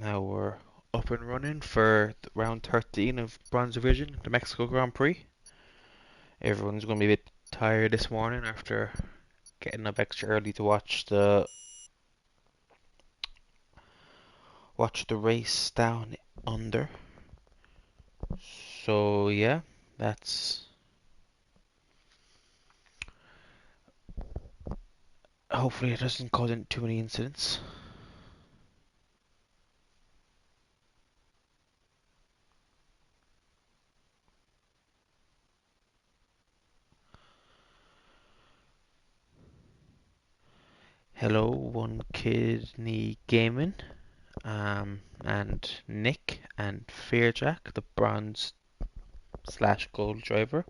Now we're up and running for round 13 of Bronze Division, the Mexico Grand Prix. Everyone's going to be a bit tired this morning after getting up extra early to watch the race down under. So yeah, that's hopefully it doesn't cause too many incidents. Hello, One Kidney Gaming, and Nick and Fearjack, the bronze slash gold driver.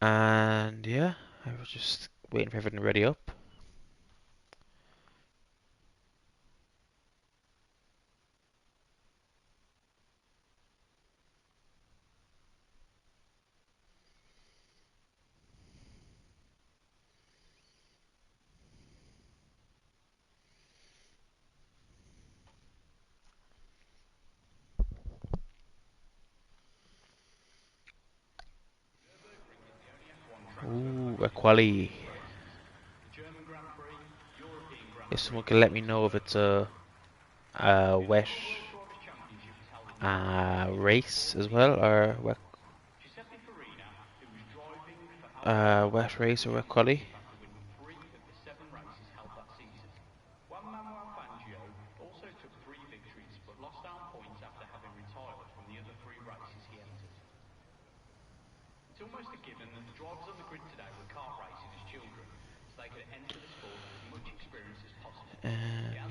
And yeah, I was just waiting for everything to ready up. Ooh, a quali. If someone can let me know if it's a wet race as well, or wet race or wet quali.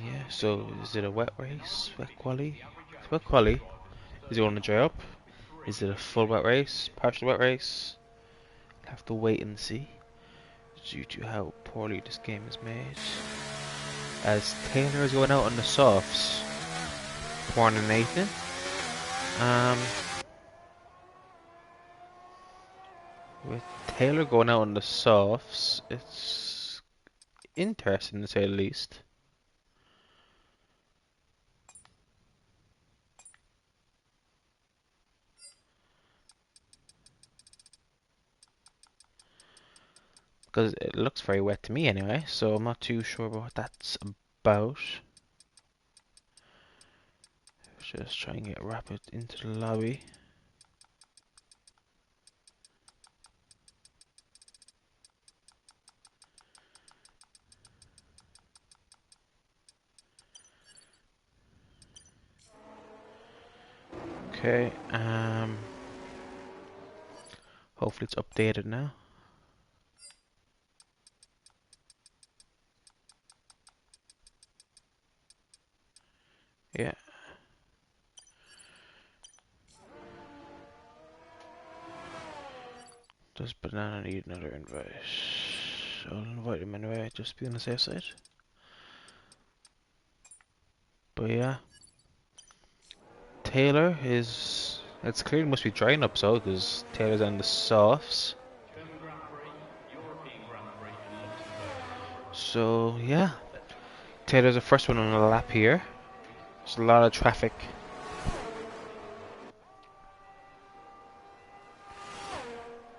Yeah, so is it a wet race, wet quali? It's wet quali. Is it going to dry up? Is it a full wet race, partial wet race? Have to wait and see, due to how poorly this game is made. As Taylor is going out on the softs, Warren and Nathan. Um, with Taylor going out on the softs, it's interesting to say the least. Because it looks very wet to me anyway, so I'm not too sure about what that's about. Just try and get Rapid into the lobby. Okay, hopefully it's updated now. Yeah. Does Banana need another invite? I'll invite him anyway, just be on the safe side. But yeah, Taylor is. It's clearly must be drying up so, because Taylor's on the softs. So yeah, Taylor's the first one on the lap here. There's a lot of traffic.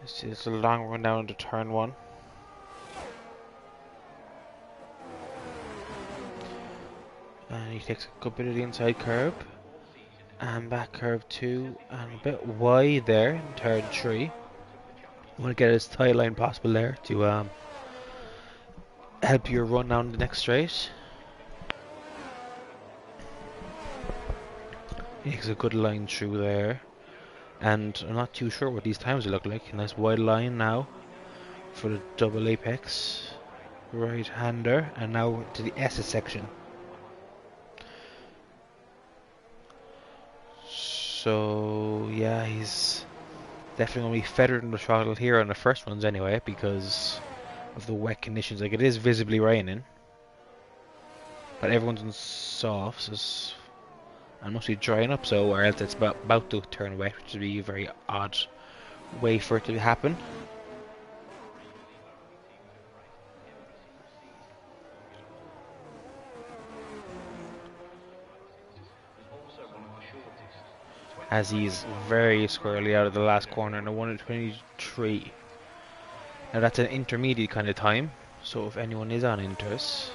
This is a long run down to turn one. And he takes a good bit of the inside curb. And back curve two, and a bit wide there in turn three. Want to get as tight line possible there to help you run down the next straight. He takes a good line through there. And I'm not too sure what these times look like. Nice wide line now for the double apex right hander, and now to the S section. So yeah, he's definitely going to be feathered in the throttle here on the first ones anyway, because of the wet conditions. Like, it is visibly raining, but everyone's on softs, and must be drying up, so or else it's about to turn wet, which would be a very odd way for it to happen. as he's very squarely out of the last corner in a 1:23. Now that's an intermediate kind of time, so if anyone is on inters,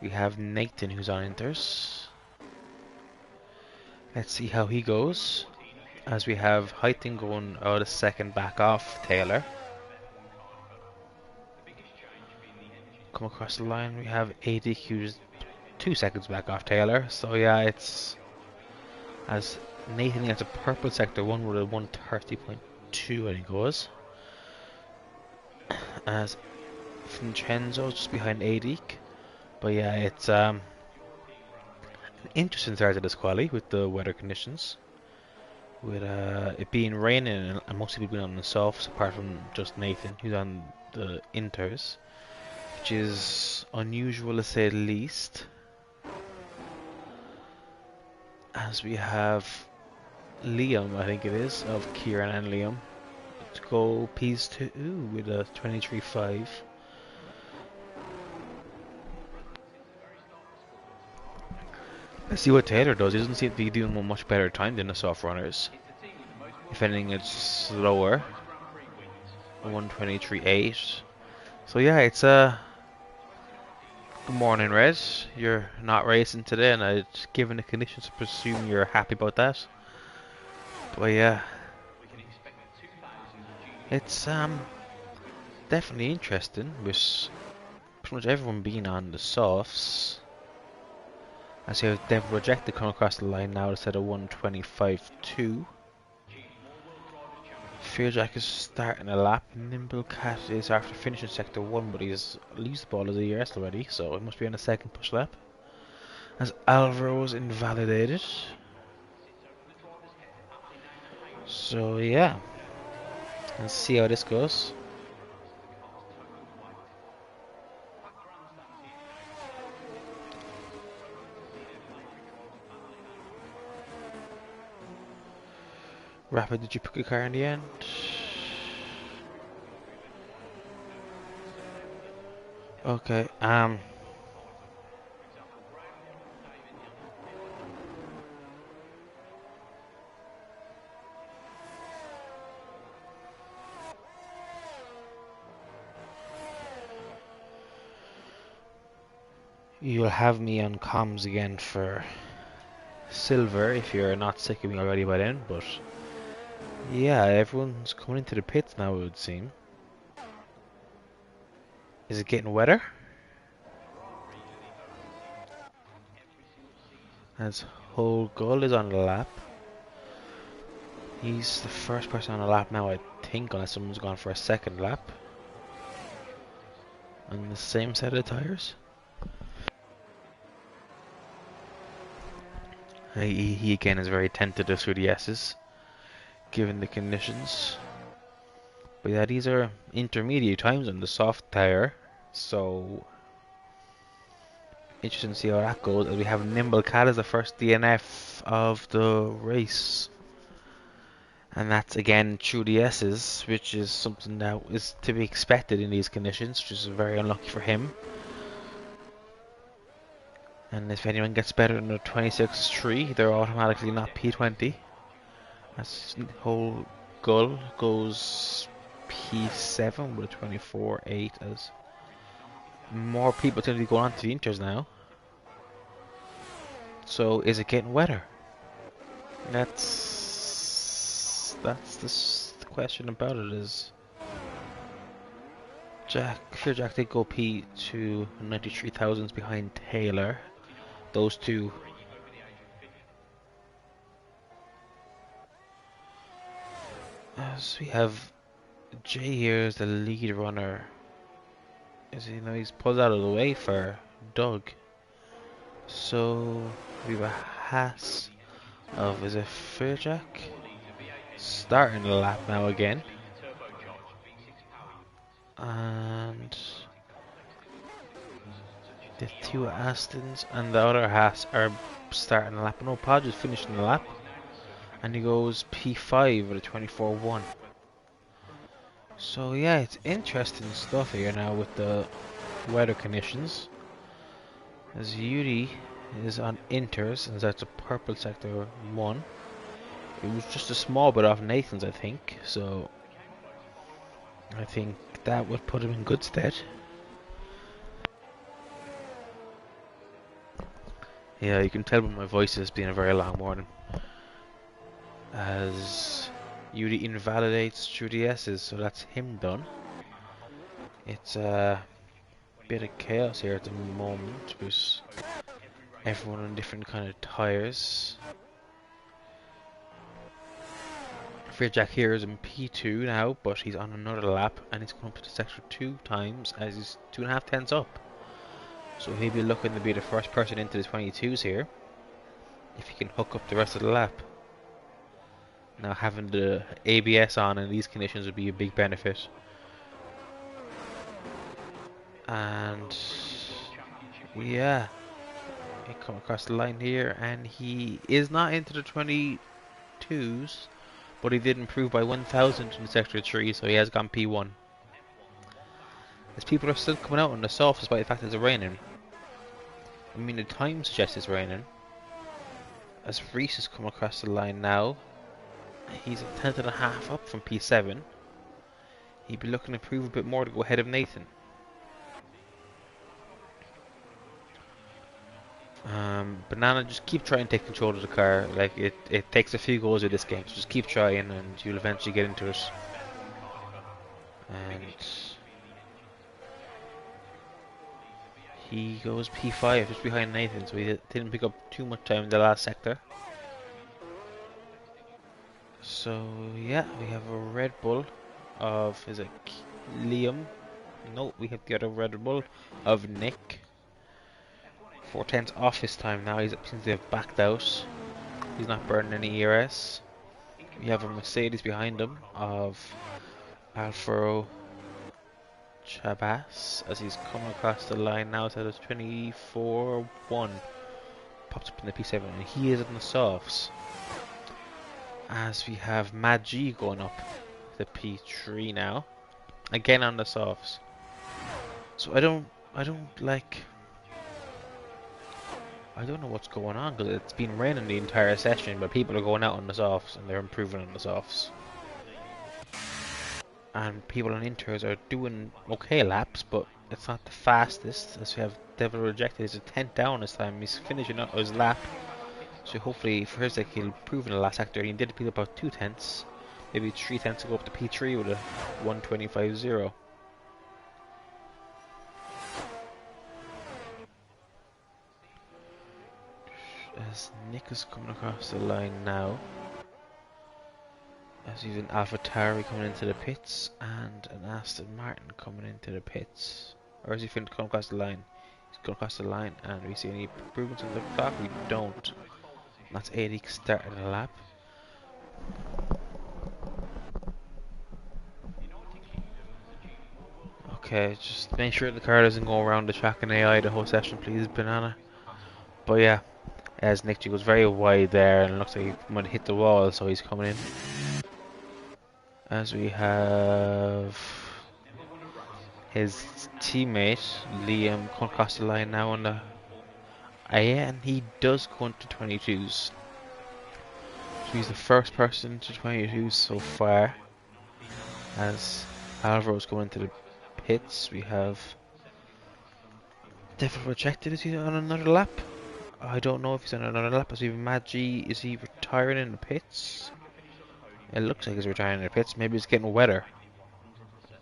we have Nathan who's on inters. Let's see how he goes, as we have Heiting going out a second back off Taylor. Come across the line, we have ADQ's 2 seconds back off Taylor, so yeah, it's as Nathan gets a purple sector 1 with a 1:30.2 I think it was, as Vincenzo's just behind Adik. But yeah, it's an interesting start to this quali with the weather conditions, with it being raining and most people being on the softs apart from just Nathan who's on the inters, which is unusual to say the least, as we have Liam, I think it is, of Kieran and Liam to go P2 with a 23.5. Let's see what Taylor does. He doesn't seem to be doing a much better time than the soft runners. If anything, it's slower. 1:23.8. So yeah, it's good morning, Red. You're not racing today, and I'd given the conditions, I presume you're happy about that. But yeah, it's definitely interesting with pretty much everyone being on the softs. I see they've rejected come across the line now instead of 1:25.2. Fearjack is starting a lap. Nimble Cat is after finishing sector 1, but he's leaves the ball as a ERS already, so it must be on a second push lap. As Alvaro is invalidated. So yeah, let's see how this goes. Rapid, did you pick a car in the end? Okay, you'll have me on comms again for silver if you're not sick of me already by then, but yeah, everyone's coming into the pits now, it would seem. Is it getting wetter? As Whole Gull is on the lap. He's the first person on the lap now, I think, unless someone's gone for a second lap. On the same set of tires. He again is very tentative through the S's, given the conditions. But yeah, these are intermediate times on the soft tire, so interesting to see how that goes. As we have Nimble Cat as the first DNF of the race, and that's again through the S's, which is something that is to be expected in these conditions, which is very unlucky for him. And if anyone gets better than a 26.3, they're automatically not P20. As Whole Gull goes P7 with a 24.8, as more people tend to be going on to the inters now. So is it getting wetter? That's the question about it. Is Fearjack did go P to 93 thousandths behind Taylor. Those two. As we have Jay here as the lead runner. As you know, he's pulled out of the way for Doug. So we have a Haas of, is it Fearjack? Starting the lap now again. And the two Astons and the other Haas are starting the lap. No, Podge is finishing the lap. And he goes P5 with a 24.1. So yeah, it's interesting stuff here now with the weather conditions. As Yuri is on inters, and that's a purple sector 1. It was just a small bit off Nathan's, I think. So I think that would put him in good stead. Yeah, you can tell by my voice has been a very long morning. As Yuri invalidates Judy S's, so that's him done. It's a bit of chaos here at the moment with everyone on different kind of tires. Jack here is in P2 now, but he's on another lap and he's come up to the sector 2 times as he's 2.5 tenths up. So he'll be looking to be the first person into the 22s here, if he can hook up the rest of the lap. Now having the ABS on in these conditions would be a big benefit. And yeah, he come across the line here and he is not into the 22s, but he did improve by 1,000 in sector 3, so he has gone P1. As people are still coming out on the soft despite the fact that it's raining. I mean, the time suggests it's raining. As Reese has come across the line now, he's a tenth and a half up from P7. He'd be looking to improve a bit more to go ahead of Nathan. Banana, just keep trying to take control of the car. Like it takes a few goals in this game, so just keep trying and you'll eventually get into it. And he goes P5 just behind Nathan, so he didn't pick up too much time in the last sector. So yeah, we have a Red Bull of, is it Liam? No, we have the other Red Bull of Nick. 4 tenths off his time now, he seems to have backed out. He's not burning any ERS. We have a Mercedes behind him of Alfaro Chabas as he's coming across the line now to the 24-1. Pops up in the P7 and he is in the softs. As we have Mad G going up the P3 now. Again on the softs. So I don't know what's going on because it's been raining the entire session, but people are going out on the softs and they're improving on the softs. And people on inters are doing okay laps, but it's not the fastest. As we have Devil Rejected, he's a 10th down this time. He's finishing up his lap, so hopefully for his sake he'll improve in the last sector. He did pick up about 2 tenths, maybe 3 tenths to go up to P3 with a 1:25.0. As Nick is coming across the line now, as he's an AlphaTauri coming into the pits and an Aston Martin coming into the pits. Or is he finna come across the line? He's going across the line, and we see any improvements on the clock? We don't. That's 80 starting the lap. Okay, just make sure the car doesn't go around the track and AI the whole session, please, Banana. But yeah, as Nick G goes very wide there, and it looks like he might hit the wall, so he's coming in. As we have his teammate Liam come across the line now on the yeah, and he does go into 22s. So he's the first person to 22s so far. As Alvaro's going into the pits, we have Devil Rejected. Is he on another lap? I don't know if he's on another lap. As we have Mad G, is he retiring in the pits? It looks like he's retiring in the pits. Maybe it's getting wetter.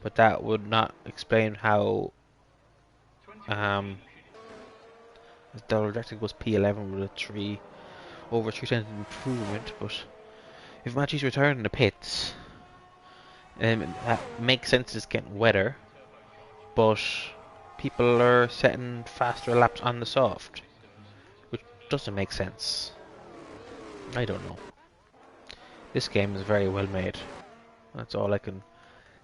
But that would not explain how Devil Rejected goes P11 with a over 3 tenths improvement. But if Mad G's retiring in the pits, that makes sense, it's getting wetter. But people are setting faster laps on the soft, which doesn't make sense. I don't know. This game is very well made. That's all I can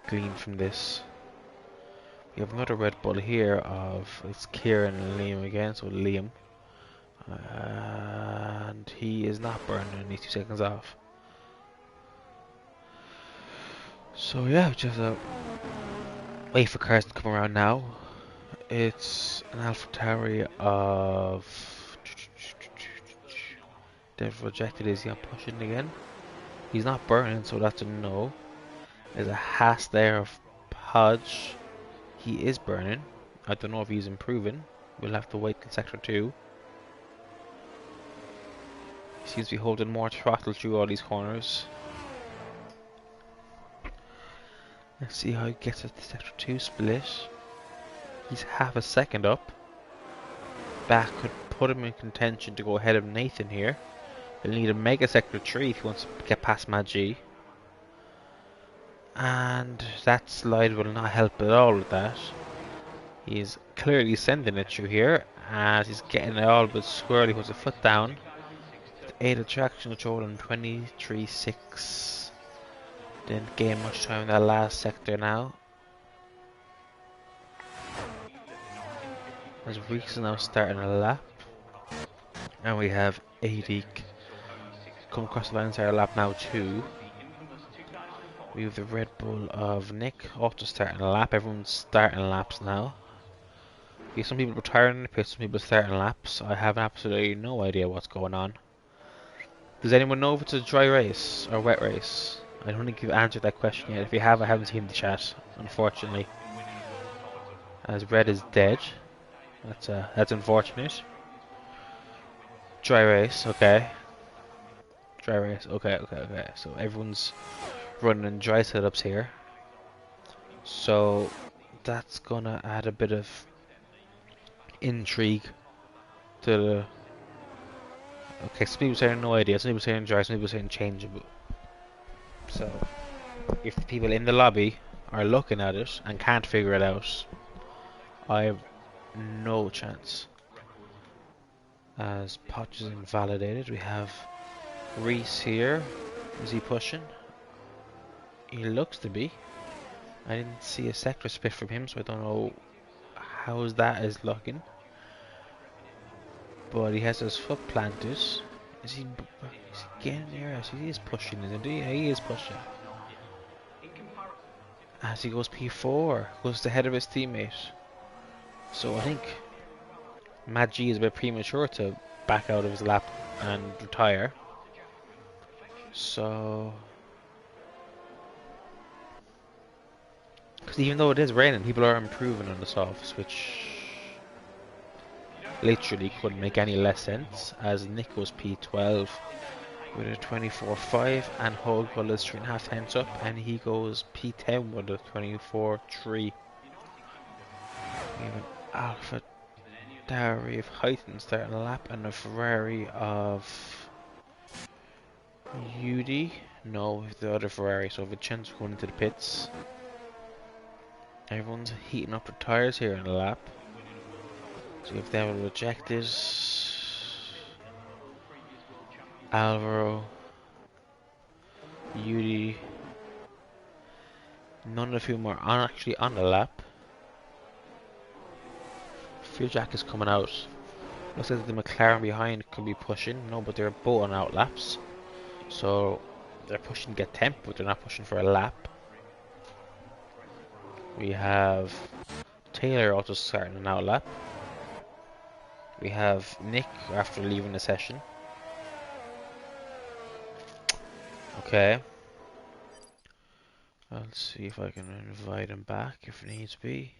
glean from this. We have another Red Bull here of, it's Kieran and Liam again, so Liam. And he is not burning, he's 2 seconds off. So yeah, we just have to wait for cars to come around now. It's an AlphaTauri of Devil Rejected. Is he on pushing again? He's not burning, so that's a no. There's a Haas there of Podge. He is burning. I don't know if he's improving. We'll have to wait till Sector 2. He seems to be holding more throttle through all these corners. Let's see how he gets at the Sector 2 split. He's half a second up. That could put him in contention to go ahead of Nathan here. He'll need a Mega Sector 3 if he wants to get past Magi. And that slide will not help at all with that. He's clearly sending it through here as he's getting it all but squarely, puts a foot down. 8 attraction control and 23.6. Didn't gain much time in that last sector now. As Weeks is now starting a lap. And we have AD come across the line and start a lap now too. We have the Red Bull of Nick also starting a lap. Everyone's starting laps now. We have some people retiring in the pits, some people starting laps. I have absolutely no idea what's going on. Does anyone know if it's a dry race or wet race? I don't think you've answered that question yet. If you have, I haven't seen the chat, unfortunately. As Red is dead. That's unfortunate. Dry race, okay. Dry race, okay. So everyone's running in dry setups here. So that's gonna add a bit of intrigue to the... Okay, some people saying no idea, some people saying dry, some people saying changeable. So if the people in the lobby are looking at it and can't figure it out, I have no chance. As Potch is invalidated, we have Reese here. Is he pushing? He looks to be. I didn't see a sector split from him, so I don't know how that is looking. But he has his foot planted. Is he getting there? Yes, he is pushing, isn't he? Yeah, he is pushing. As he goes P4, goes ahead of his teammate. So I think Magi is a bit premature to back out of his lap and retire. So, because even though it is raining, people are improving on the softs, which literally couldn't make any less sense. As Nick goes P12 with a 24.5 and Holdwell is 3.5 tenths up, and he goes P10 with a 24.3. We have an Alpha Tauri of Heighton starting a lap and a Ferrari of Udi. No, the other Ferrari, so Vincenzo going into the pits. Everyone's heating up their tyres here in the lap. So if they were rejected, Alvaro, Udi, none of whom are actually on the lap. Fear Jack is coming out. Looks like the McLaren behind could be pushing. No, but they're both on out laps. So they're pushing to get temp, but they're not pushing for a lap. We have Taylor also starting an out lap. We have Nick after leaving the session. Okay. I'll see if I can invite him back if needs be.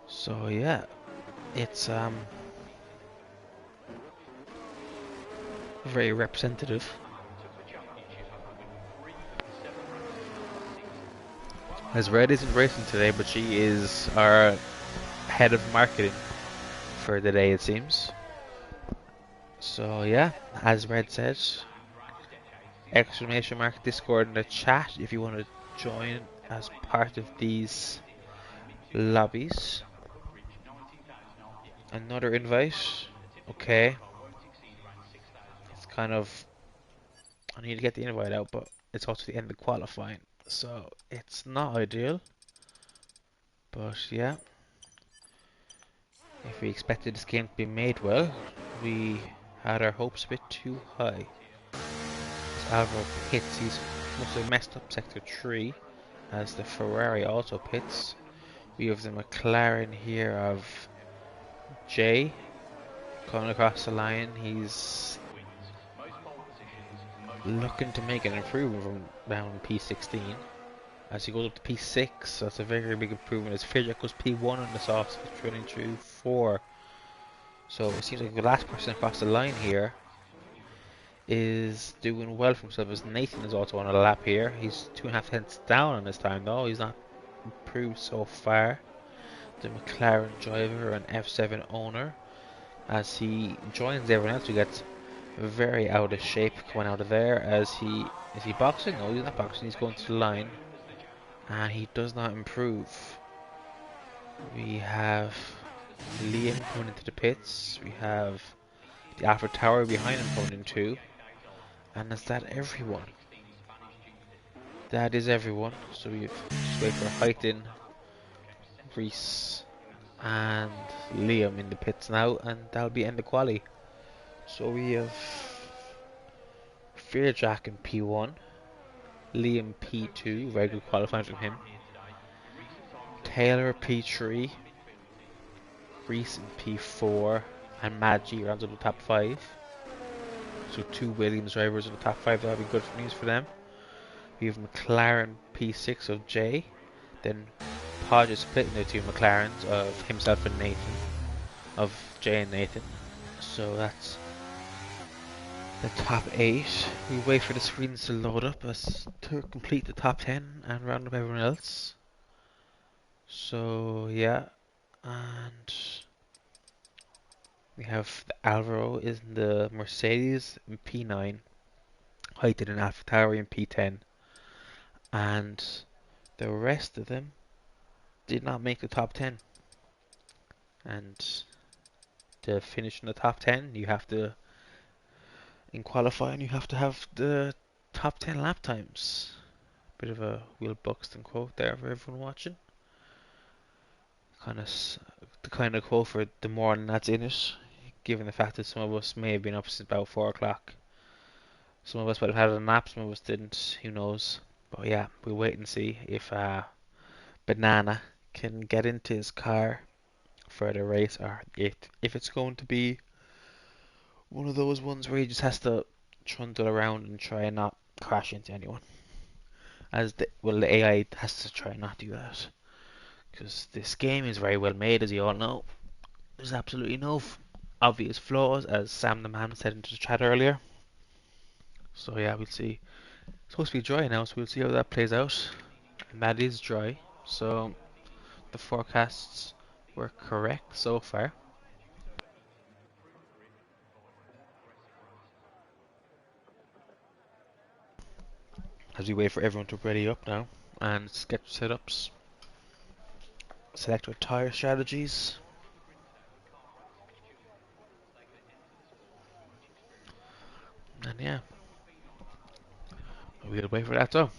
So yeah, it's very representative. As Red isn't racing today, but she is our head of marketing for the day, it seems. So yeah, as Red says, exclamation mark Discord in the chat if you want to join as part of these lobbies. Another invite. Okay. It's kind of... I need to get the invite out, but it's also the end of qualifying, so it's not ideal. But yeah, if we expected this game to be made well, we had our hopes a bit too high. As Alvaro pits, he's must have messed up sector 3, as the Ferrari also pits. We have the McLaren here of Jay coming across the line. He's looking to make an improvement from down P16 as he goes up to P6. So that's a very big improvement. As Fairjack goes P1 on the softs, he's trailing through 4. So it seems like the last person across the line here is doing well for himself, as Nathan is also on a lap here. He's 2.5 tenths down on his time though. He's not improved so far. The McLaren driver and F7 owner, as he joins everyone else who gets very out of shape coming out of there. As he is he boxing? No, he's not boxing. He's going to the line, and he does not improve. We have Liam coming into the pits. We have the Alpha Tower behind him coming in too. And is that everyone? That is everyone. So we just wait for Heighton, Reese, and Liam in the pits now, and that'll be end of quali. So we have Fairjack in P1, Liam P2, very good qualifying from him. Taylor P3, Reese in P4, and Maggi rounds up the top 5. So 2 Williams drivers in the top 5, that'll be good news for them. We have McLaren P6 of Jay, then Podge is splitting the 2 McLarens of himself and Nathan, of Jay and Nathan. So that's the top 8. We wait for the screens to load up to complete the top 10 and round up everyone else. So yeah, and we have the Alvaro is in the Mercedes in P9, Heighton and AlphaTauri in P10, and the rest of them did not make the top 10. And to finish in the top 10, you have to, in qualifying, you have to have the top 10 lap times. Bit of a Will Buxton quote there for everyone watching. The kind of quote for the morning that's in it, given the fact that some of us may have been up since about 4 o'clock. Some of us might have had a nap, some of us didn't, who knows. But yeah, we'll wait and see if Banana can get into his car for the race, or if it's going to be one of those ones where he just has to trundle around and try and not crash into anyone. The AI has to try and not do that, because this game is very well made, as you all know. There's absolutely no obvious flaws, as Sam the Man said into the chat earlier. So yeah, we'll see. It's supposed to be dry now, so we'll see how that plays out. And that is dry, so the forecasts were correct so far. As we wait for everyone to ready up now and sketch setups, select our tire strategies. And yeah, we'll wait for that though.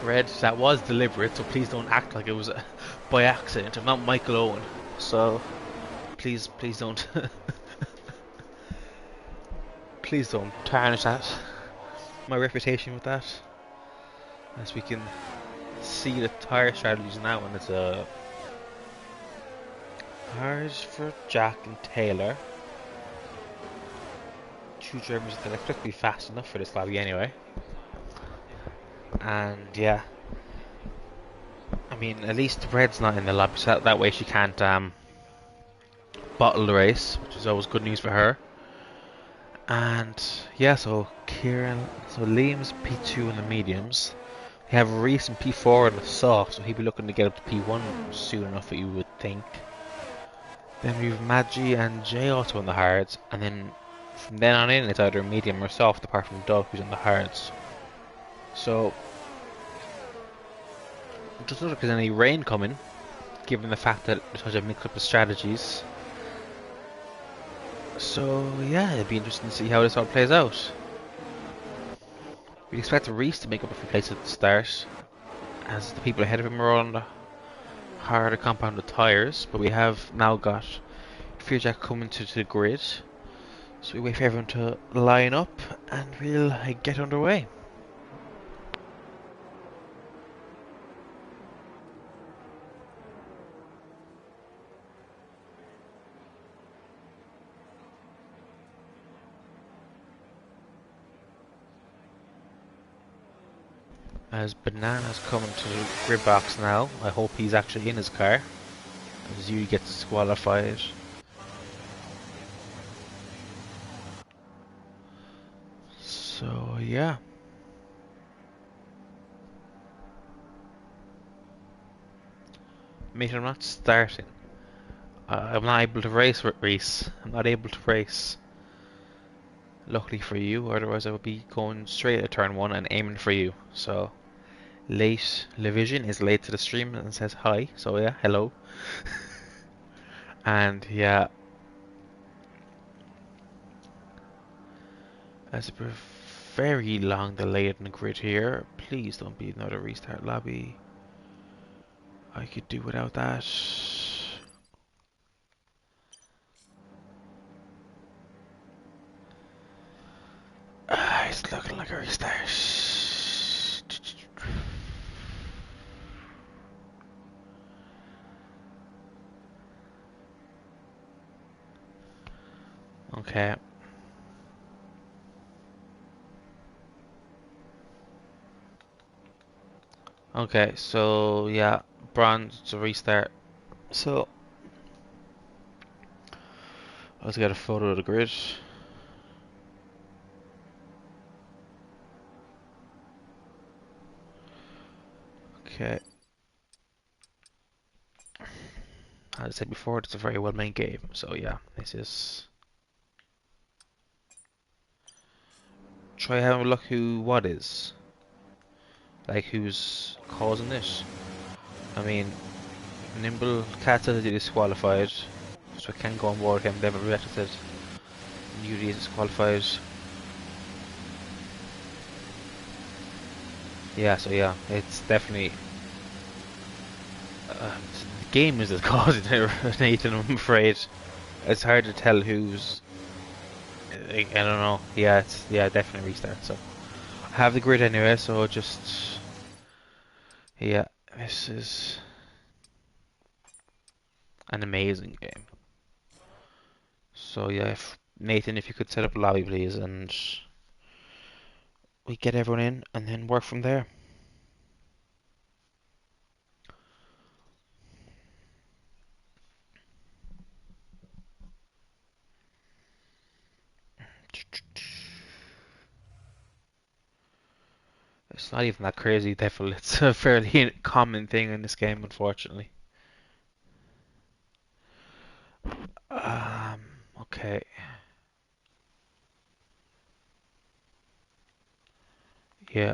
Red, that was deliberate, so please don't act like it was by accident. I'm not Michael Owen, so please don't please don't tarnish that, my reputation with that. As we can see the tire strategies now, and it's a tires for Jack and Taylor. 2 drivers that are quickly fast enough for this lobby anyway. And yeah, I mean, at least Red's not in the lobby, so that way she can't bottle the race, which is always good news for her. And yeah, so Liam's P2 in the mediums. We have Reese in P4 in the soft, so he'll be looking to get up to P1 soon enough, you would think. Then we have Maggi and Jay also in the hards, and then From then on in, it's either medium or soft, apart from Doug, who's on the hards. So, it doesn't look like there's any rain coming, given the fact that there's such a mix-up of strategies. So, yeah, it'd be interesting to see how this all plays out. We'd expect Reese to make up a few places at the start, as the people ahead of him are on the harder compounded tyres, but we have now got Fearjack coming to the grid. So we wait for everyone to line up and we'll get underway. As Banana's coming to the grid box now, I hope he's actually in his car, as Yuri gets disqualified. So yeah. Mate, I'm not starting. I'm not able to race with Reese. I'm not able to race. Luckily for you, otherwise I would be going straight at turn 1 and aiming for you. So, late Levision is late to the stream and says hi. So yeah, hello. And yeah, as a very long delay in the grid here, please don't be another restart lobby. I could do without that. It's looking like a restart. Okay. Okay, so yeah, bronze to restart. So let's get a photo of the grid. Okay. As I said before, it's a very well made game. So yeah, this is. Try having a look who what is. Like who's causing this. I mean, Nimble Cat is disqualified, so I can't go on board him. Devil Reacted. Yuri is disqualified. Yeah, so yeah, it's definitely the game is causing it, Nathan. I'm afraid it's hard to tell who's. I don't know. Yeah, it's definitely restart. So I have the grid anyway. So just yeah, this is an amazing game. So yeah, if Nathan, if you could set up a lobby, please, and we get everyone in, and then work from there. It's not even that crazy, Devil. It's a fairly common thing in this game, unfortunately. Um, okay. Yeah.